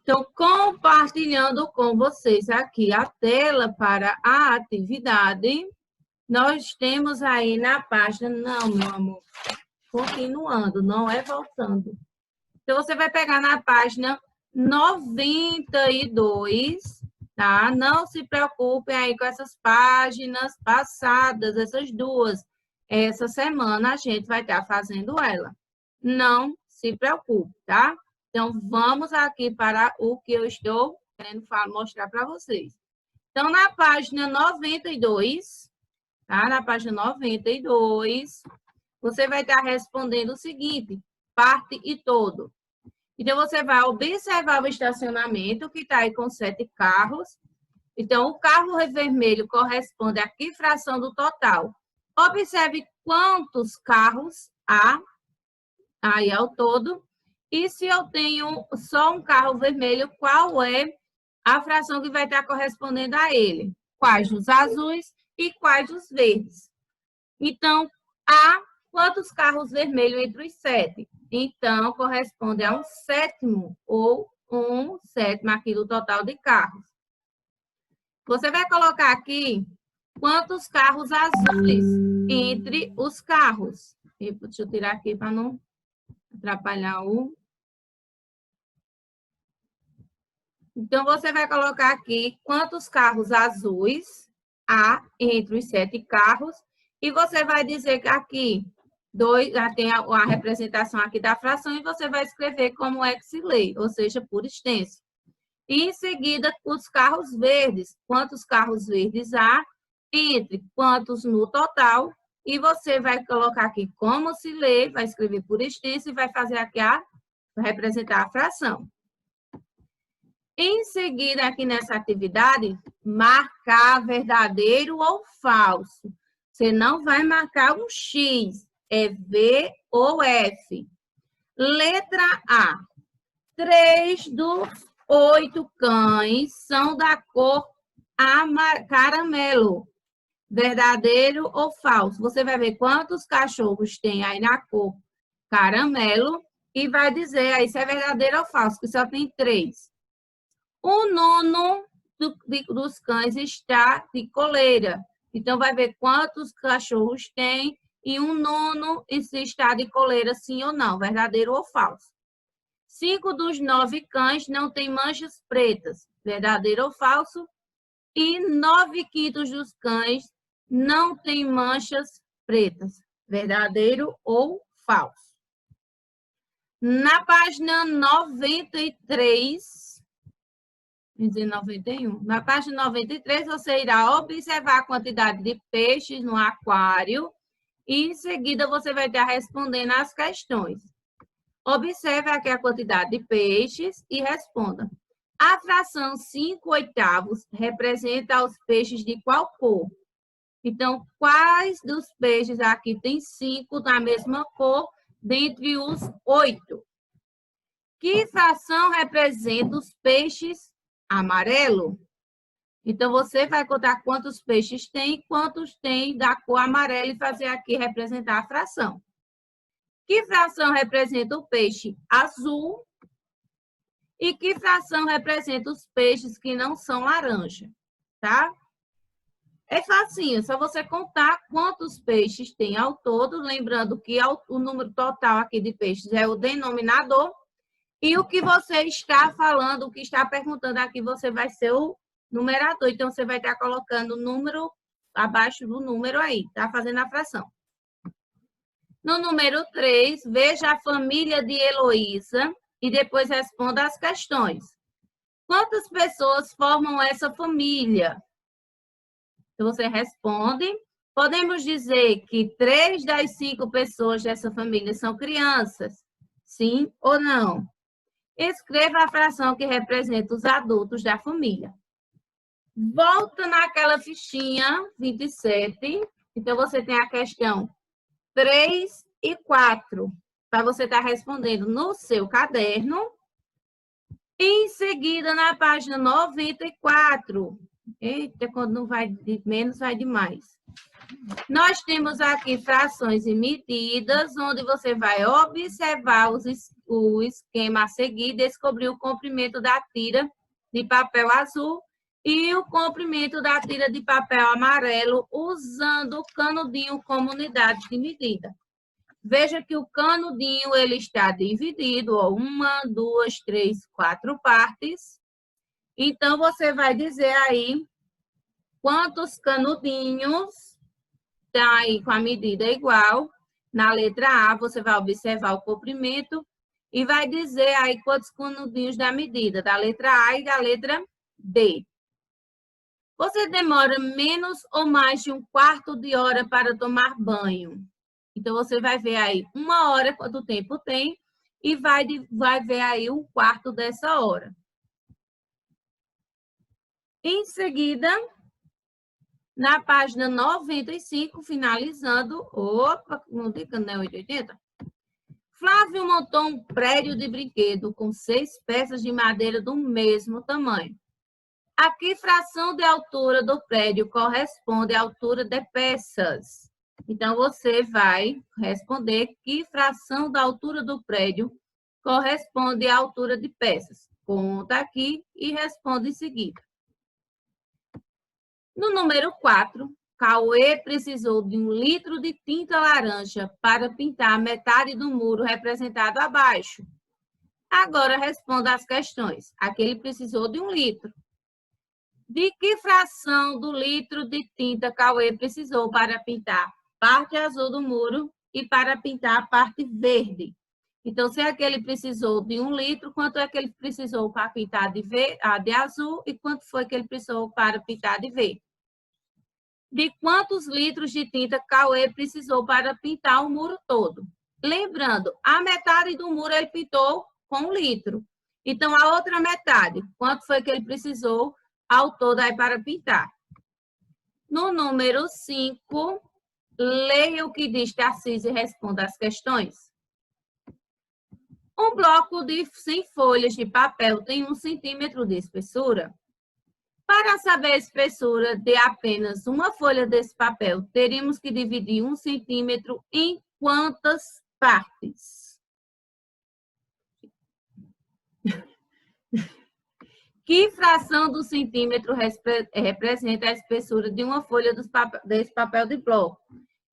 Então, compartilhando com vocês aqui a tela para a atividade, nós temos aí na página... Não, meu amor, continuando, não é voltando. Então, você vai pegar na página 92, tá? Não se preocupem aí com essas páginas passadas, essas duas. Essa semana a gente vai estar fazendo ela. Não se preocupe, tá? Então, vamos aqui para o que eu estou querendo mostrar para vocês. Então, na página 92, tá? Na página 92, você vai estar respondendo o seguinte, parte e todo. Então, você vai observar o estacionamento, que está aí com 7 carros. Então, o carro vermelho corresponde a que fração do total? Observe quantos carros há aí ao todo. E se eu tenho só um carro vermelho, qual é a fração que vai estar correspondendo a ele? Quais os azuis e quais os verdes? Então, há quantos carros vermelhos entre os 7? Então, corresponde a um sétimo ou um sétimo aqui do total de carros. Você vai colocar aqui quantos carros azuis entre os carros. Deixa eu tirar aqui para não atrapalhar o... Então, você vai colocar aqui quantos carros azuis há entre os 7 carros. E você vai dizer que aqui, já tem a representação aqui da fração, e você vai escrever como é que se lê, ou seja, por extenso. E em seguida, os carros verdes. Quantos carros verdes há entre quantos no total. E você vai colocar aqui como se lê, vai escrever por extenso e vai fazer aqui vai representar a fração. Em seguida, aqui nessa atividade, marcar verdadeiro ou falso. Você não vai marcar um X, é V ou F. Letra A. 3 dos 8 cães são da cor caramelo. Verdadeiro ou falso? Você vai ver quantos cachorros tem aí na cor caramelo e vai dizer aí se é verdadeiro ou falso, que só tem 3. O nono dos cães está de coleira. Então, vai ver quantos cachorros tem e um nono se está de coleira, sim ou não, verdadeiro ou falso. 5 dos 9 cães não têm manchas pretas, verdadeiro ou falso. E 9/5 dos cães não têm manchas pretas, verdadeiro ou falso. Na página 93... 91. Na página 93, você irá observar a quantidade de peixes no aquário e, em seguida, você vai estar respondendo as questões. Observe aqui a quantidade de peixes e responda. A fração 5/8 representa os peixes de qual cor? Então, quais dos peixes aqui tem 5 da mesma cor dentre os 8? Que fração representa os peixes amarelo? Então, você vai contar quantos peixes tem, quantos tem da cor amarela e fazer aqui representar a fração. Que fração representa o peixe azul? E que fração representa os peixes que não são laranja, tá? É facinho, é só você contar quantos peixes tem ao todo, lembrando que o número total aqui de peixes é o denominador. E o que você está falando, o que está perguntando aqui, você vai ser o numerador. Então, você vai estar colocando o número abaixo do número aí, tá? Fazendo a fração. No número 3, veja a família de Heloísa e depois responda as questões. Quantas pessoas formam essa família? Então, você responde. Podemos dizer que 3 das 5 pessoas dessa família são crianças? Sim ou não? Escreva a fração que representa os adultos da família. Volta naquela fichinha 27. Então, você tem a questão 3 e 4. Para você estar respondendo no seu caderno. Em seguida, na página 94, Eita, quando não vai de menos, vai de mais. Nós temos aqui frações e medidas, onde você vai observar o esquema a seguir, descobrir o comprimento da tira de papel azul e o comprimento da tira de papel amarelo, usando o canudinho como unidade de medida. Veja que o canudinho ele está dividido, ó, 1, 2, 3, 4 partes. Então, você vai dizer aí quantos canudinhos está aí com a medida igual. Na letra A, você vai observar o comprimento e vai dizer aí quantos canudinhos da medida, da letra A e da letra B. Você demora menos ou mais de 1/4 de hora para tomar banho? Então, você vai ver aí 1 hora, quanto tempo tem, e vai ver aí 1/4 dessa hora. Em seguida, na página 95, finalizando, opa, não diga não, 880. Flávio montou um prédio de brinquedo com 6 peças de madeira do mesmo tamanho. A que fração de altura do prédio corresponde à altura de peças? Então, você vai responder que fração da altura do prédio corresponde à altura de peças. Conta aqui e responde em seguida. No número 4, Cauê precisou de 1 litro de tinta laranja para pintar metade do muro representado abaixo. Agora responda as questões. Aqui ele precisou de 1 litro. De que fração do litro de tinta Cauê precisou para pintar parte azul do muro e para pintar a parte verde? Então, se aqui ele precisou de 1 litro, quanto é que ele precisou para pintar de azul e quanto foi que ele precisou para pintar de verde? De quantos litros de tinta Cauê precisou para pintar o muro todo? Lembrando, a metade do muro ele pintou com 1 litro. Então, a outra metade, quanto foi que ele precisou ao todo aí para pintar? No número 5, leia o que diz Tarcísio e responda as questões. Um bloco de 100 folhas de papel tem 1 centímetro de espessura. Para saber a espessura de apenas uma folha desse papel, teríamos que dividir 1 centímetro em quantas partes? Que fração do centímetro representa a espessura de uma folha desse papel de bloco?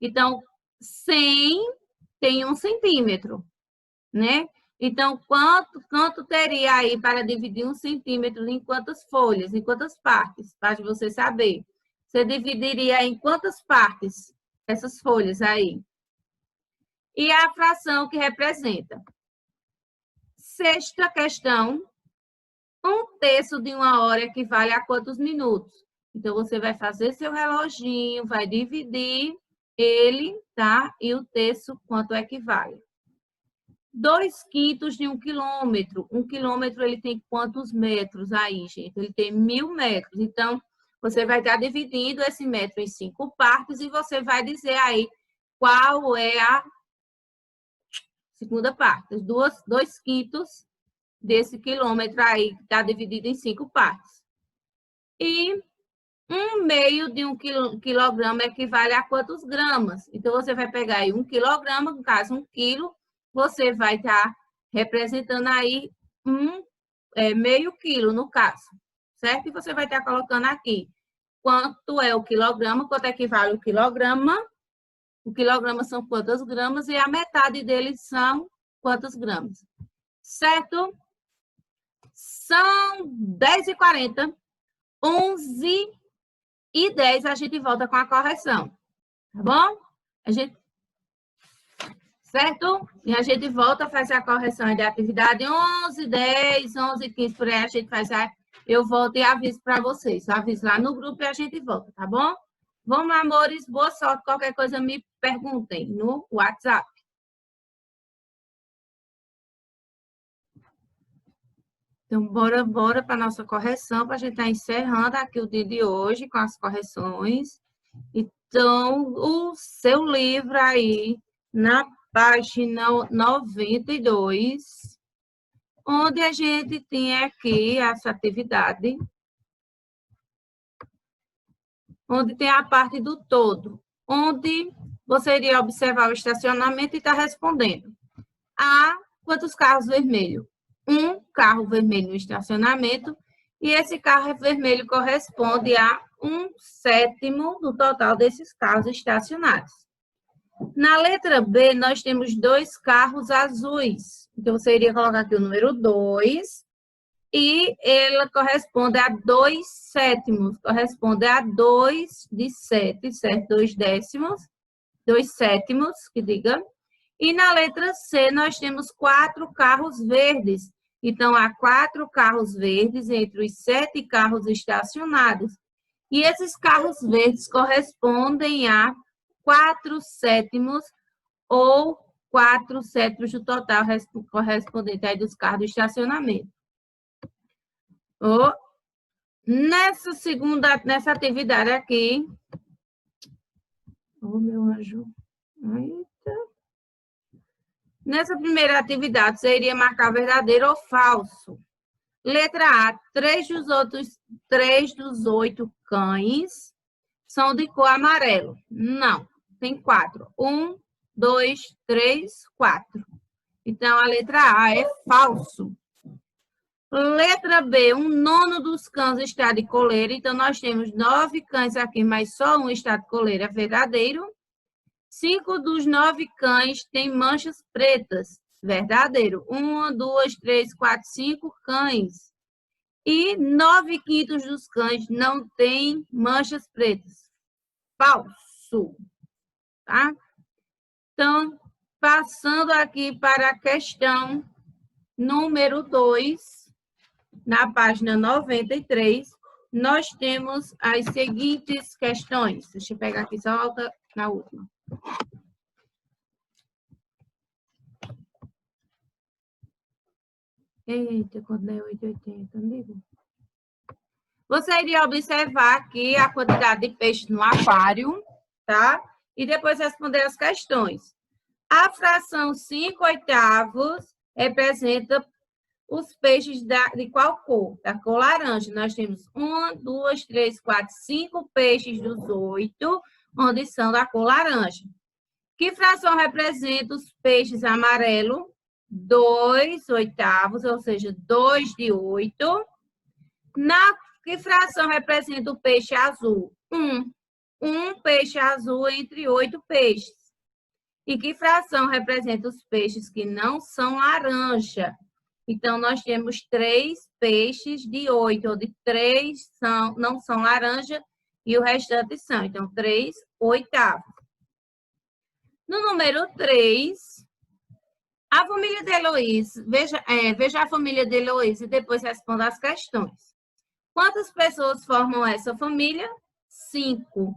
Então, 100 tem 1 centímetro, né? Então, quanto teria aí para dividir 1 centímetro em quantas folhas, em quantas partes? Para você saber. Você dividiria em quantas partes essas folhas aí? E a fração que representa? Sexta questão. 1/3 de 1 hora equivale a quantos minutos? Então, você vai fazer seu reloginho, vai dividir ele, tá? E o terço, quanto equivale? 2/5 de 1 quilômetro. 1 quilômetro, ele tem quantos metros aí, gente? Ele tem 1000 metros. Então, você vai estar dividindo esse metro em 5 partes e você vai dizer aí qual é a segunda parte. 2/5 desse quilômetro aí, que está dividido em 5 partes. E 1/2 de 1 quilograma equivale a quantos gramas? Então, você vai pegar aí 1 quilograma, no caso 1 quilo, você vai estar representando aí meio quilo, no caso, certo? E você vai estar colocando aqui quanto é o quilograma, quanto equivale o quilograma. O quilograma são quantas gramas e a metade deles são quantos gramas, certo? São 10h40, 11h10, a gente volta com a correção, tá bom? Certo? E a gente volta a fazer a correção de atividade 11h10, 11h15, por aí a gente faz eu volto e aviso para vocês. Aviso lá no grupo e a gente volta, tá bom? Vamos lá, amores, boa sorte. Qualquer coisa me perguntem no WhatsApp. Então, bora para a nossa correção, para a gente estar encerrando aqui o dia de hoje com as correções. Então, o seu livro aí, na página 92, onde a gente tem aqui essa atividade. onde tem a parte do todo, onde você iria observar o estacionamento e está respondendo. Há quantos carros vermelhos? Um carro vermelho no estacionamento, e esse carro vermelho corresponde a 1/7 do total desses carros estacionados. Na letra B, nós temos 2 carros azuis. Então, você iria colocar aqui o número 2, e ela corresponde a 2/7. Corresponde a 2 de 7, certo? 2/7, que diga. E na letra C, nós temos 4 carros verdes. Então, há 4 carros verdes entre os 7 carros estacionados. E esses carros verdes correspondem a 4/7 ou 4/7 do total correspondente aí dos carros de estacionamento. Nessa atividade aqui... meu anjo... Eita. Nessa primeira atividade, você iria marcar verdadeiro ou falso. Letra A, 3 dos 8 cães são de cor amarelo. Não, tem 4. 1, 2, 3, 4. Então, a letra A é falso. Letra B, 1/9 dos cães está de coleira. Então, nós temos 9 cães aqui, mas só um está de coleira. É verdadeiro. 5 dos 9 cães têm manchas pretas. Verdadeiro. 1, 2, 3, 4, 5 cães. E 9/5 dos cães não têm manchas pretas. Falso. Tá? Então, passando aqui para a questão número 2, na página 93, nós temos as seguintes questões. Deixa eu pegar aqui só na última. Eita, quando é 8,80, amigo? Você iria observar aqui a quantidade de peixes no aquário, tá? E depois responder as questões. A fração 5/8 representa os peixes de qual cor? Da cor laranja. Nós temos 1, 2, 3, 4, 5 peixes dos 8, onde são da cor laranja. Que fração representa os peixes amarelo? 2/8, ou seja, 2 de 8. Que fração representa o peixe azul? 1. 1 peixe azul entre 8 peixes. E que fração representa os peixes que não são laranja? Então, nós temos 3 peixes de 8, onde 3 não são laranja e o restante são. Então, 3/8. No número 3, a família de Heloísa, veja a família de Heloísa e depois responda as questões. Quantas pessoas formam essa família? 5.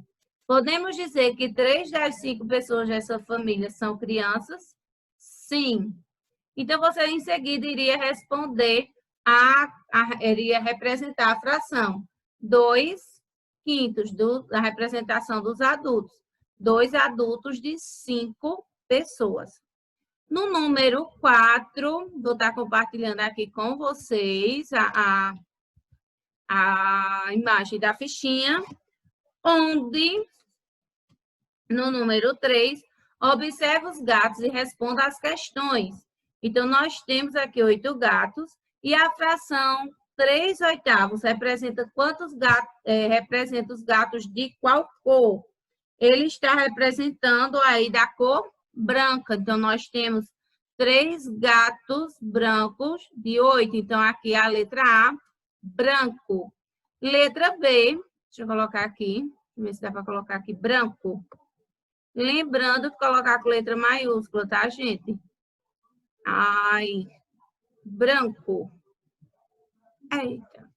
Podemos dizer que 3 das 5 pessoas dessa família são crianças? Sim. Então, você em seguida iria responder, iria representar a fração 2/5 da representação dos adultos. 2 adultos de 5 pessoas. No número 4, vou estar compartilhando aqui com vocês a imagem da fichinha, onde, no número 3, observe os gatos e responda às questões. Então, nós temos aqui 8 gatos e a fração 3/8 representa quantos gatos? Representa os gatos de qual cor? Ele está representando aí da cor branca. Então, nós temos 3 gatos brancos de 8. Então, aqui a letra A, branco. Letra B, deixa eu colocar aqui, ver se dá para colocar aqui, branco. Lembrando de colocar com letra maiúscula, tá, gente? Ai, branco. Eita.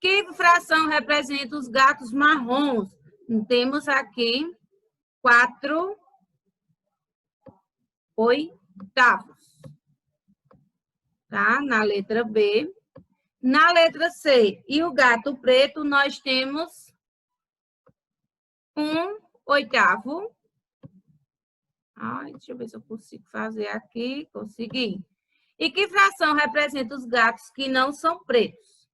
Que fração representa os gatos marrons? Temos aqui 4/8. Tá? Na letra B. Na letra C, e o gato preto, nós temos 1/8. Ai, deixa eu ver se eu consigo fazer aqui. Consegui. E que fração representa os gatos que não são pretos?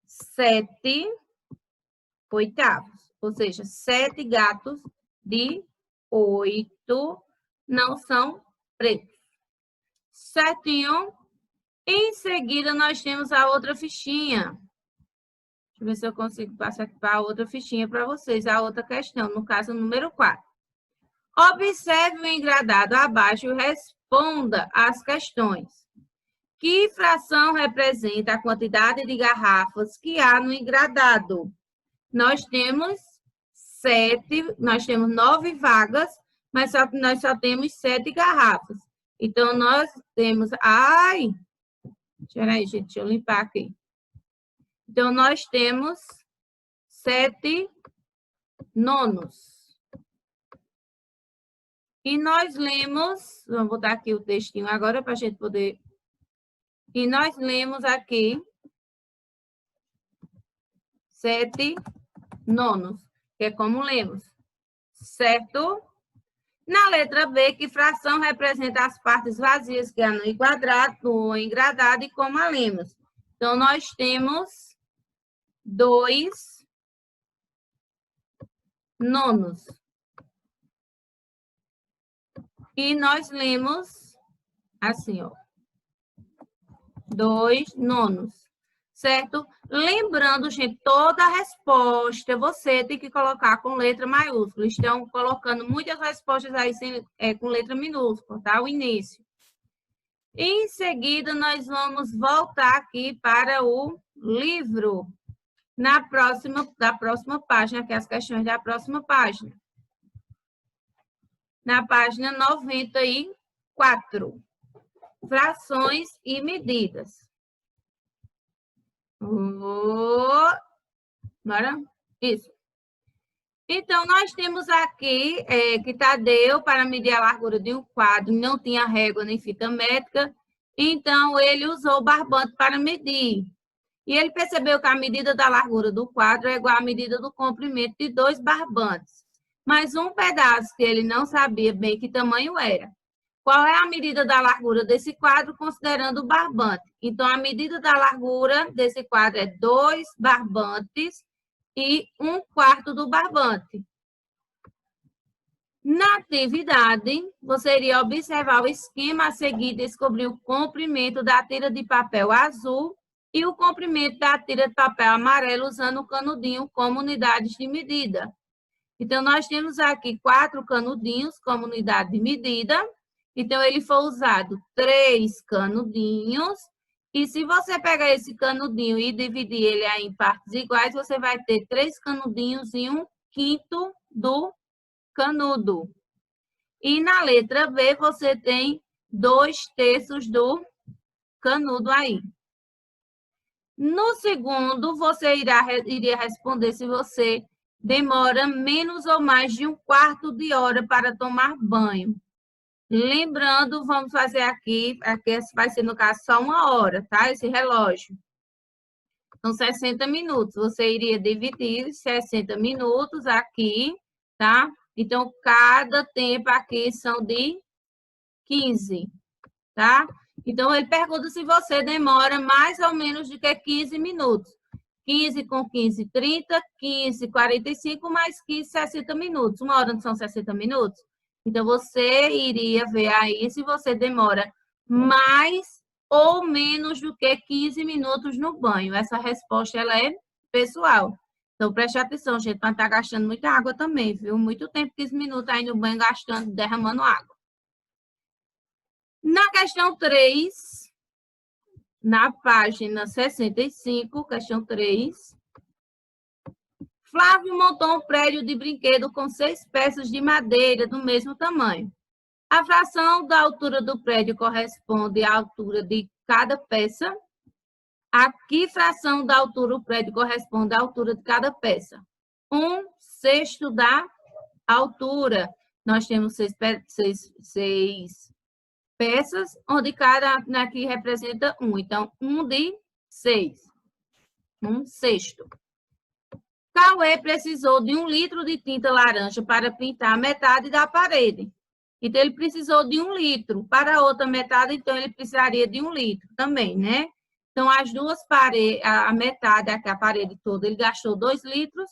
7/8. oitavos. Ou seja, 7 gatos de 8 não são pretos. Certinho? Em seguida, nós temos a outra fichinha. Deixa eu ver se eu consigo passar aqui para a outra fichinha para vocês, a outra questão, no caso, número 4. Observe o engradado abaixo e responda às questões. Que fração representa a quantidade de garrafas que há no engradado? Nós temos 9 vagas, mas nós só temos 7 garrafas. Então, nós temos... Ai! Peraí, gente, deixa eu limpar aqui. Então, nós temos 7 nonos. E nós lemos... Vamos botar aqui o textinho agora para a gente poder... E nós lemos aqui 7 nonos, que é como lemos, certo? Na letra B, que fração representa as partes vazias que há no engradado e como a lemos? Então, nós temos 2 nonos. E nós lemos assim, ó. 2 nonos, certo? Lembrando, gente, toda a resposta você tem que colocar com letra maiúscula. Estão colocando muitas respostas aí com letra minúscula, tá? O início. Em seguida, nós vamos voltar aqui para o livro, da próxima página, que é as questões da próxima página. Na página 94. Frações e medidas. Bora? Isso. Então, nós temos aqui que Tadeu, para medir a largura de um quadro, não tinha régua nem fita métrica, então ele usou o barbante para medir. E ele percebeu que a medida da largura do quadro é igual à medida do comprimento de 2 barbantes. Mas um pedaço que ele não sabia bem que tamanho era. Qual é a medida da largura desse quadro, considerando o barbante? Então, a medida da largura desse quadro é 2 barbantes e 1/4 do barbante. Na atividade, você iria observar o esquema a seguir e descobrir o comprimento da tira de papel azul e o comprimento da tira de papel amarelo, usando o canudinho como unidades de medida. Então, nós temos aqui 4 canudinhos como unidade de medida. Então, ele foi usado 3 canudinhos. E se você pegar esse canudinho e dividir ele aí em partes iguais, você vai ter 3 canudinhos e 1/5 do canudo. E na letra B, você tem 2/3 do canudo aí. No segundo, você iria responder se você demora menos ou mais de 1/4 de hora para tomar banho. Lembrando, vamos fazer aqui vai ser, no caso, só 1 hora, tá? Esse relógio. São 60 minutos. Você iria dividir 60 minutos aqui, tá? Então, cada tempo aqui são de 15, tá? Então, ele pergunta se você demora mais ou menos do que 15 minutos. 15 com 15, 30, 15, 45, mais 15, 60 minutos. 1 hora não são 60 minutos? Então, você iria ver aí se você demora mais ou menos do que 15 minutos no banho. Essa resposta, ela é pessoal. Então, preste atenção, gente, para não estar gastando muita água também, viu? Muito tempo, 15 minutos aí no banho gastando, derramando água. Na questão 3, na página 65, questão 3, Flávio montou um prédio de brinquedo com 6 peças de madeira do mesmo tamanho. A fração da altura do prédio corresponde à altura de cada peça. A que fração da altura do prédio corresponde à altura de cada peça? 1/6 da altura. Nós temos 6 peças, onde cada aqui representa 1. Então, 1/6. 1/6. Cauê precisou de 1 litro de tinta laranja para pintar a metade da parede. Então, ele precisou de 1 litro. Para a outra metade, então, ele precisaria de 1 litro também, né? Então, as duas paredes, a metade, aqui, a parede toda, ele gastou 2 litros.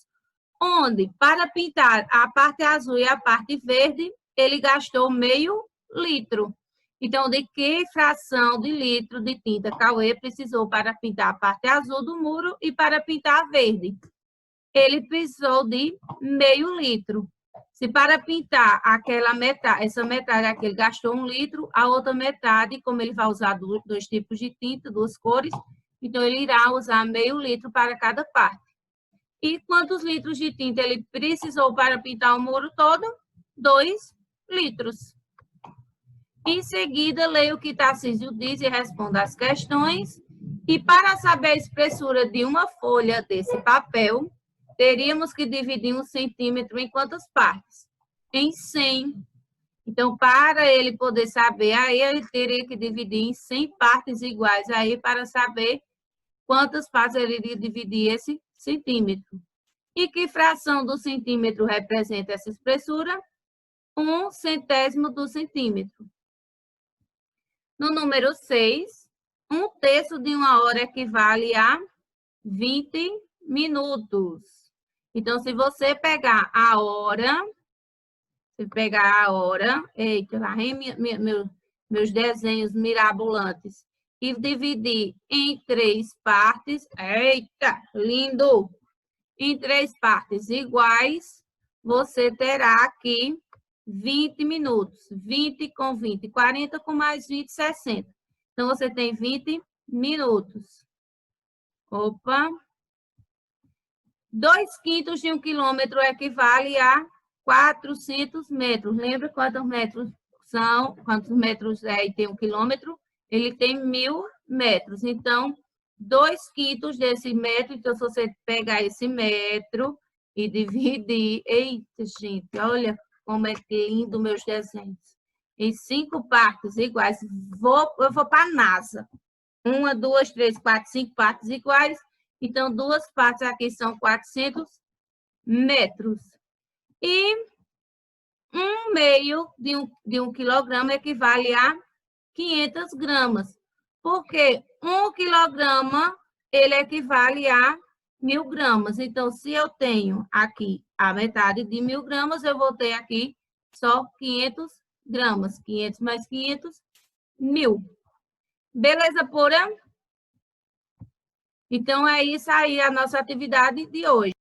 onde, para pintar a parte azul e a parte verde, ele gastou meio litro. Então, de que fração de litro de tinta Cauê precisou para pintar a parte azul do muro e para pintar a verde? Ele precisou de meio litro. Se para pintar aquela metade, essa metade aqui ele gastou 1 litro, a outra metade, como ele vai usar dois tipos de tinta, 2 cores, então ele irá usar meio litro para cada parte. E quantos litros de tinta ele precisou para pintar o muro todo? 2 litros. Em seguida, leia o que Tarcísio diz e responda as questões. E para saber a espessura de uma folha desse papel, teríamos que dividir 1 centímetro em quantas partes? Em 100. Então, para ele poder saber, aí ele teria que dividir em 100 partes iguais aí para saber quantas partes ele iria dividir esse centímetro. E que fração do centímetro representa essa espessura? 1 centésimo do centímetro. No número 6, 1/3 de uma hora equivale a 20 minutos. Então, se você pegar a hora, eita, lá vem meus desenhos mirabolantes, e dividir em 3 partes, eita, lindo! Em 3 partes iguais, você terá aqui 20 minutos. 20 com 20, 40 com mais 20, 60. Então, você tem 20 minutos. Opa! 2/5 de 1 quilômetro equivale a 400 metros. Lembra quantos metros são? Quantos metros tem 1 quilômetro? Ele tem 1.000 metros. Então, 2/5 desse metro. Então, se você pegar esse metro e dividir... Eita, gente, olha como é lindo meus desenhos. Em 5 partes iguais. Eu vou para a NASA. 1, 2, 3, 4, 5 partes iguais. Então, 2 partes aqui são 400 metros. E 1/2 de 1 quilograma equivale a 500 gramas. Porque 1 quilograma, ele equivale a 1.000 gramas. Então, se eu tenho aqui a metade de 1.000 gramas, eu vou ter aqui só 500 gramas. 500 mais 500, 1.000. Beleza pura? Então, é isso aí a nossa atividade de hoje.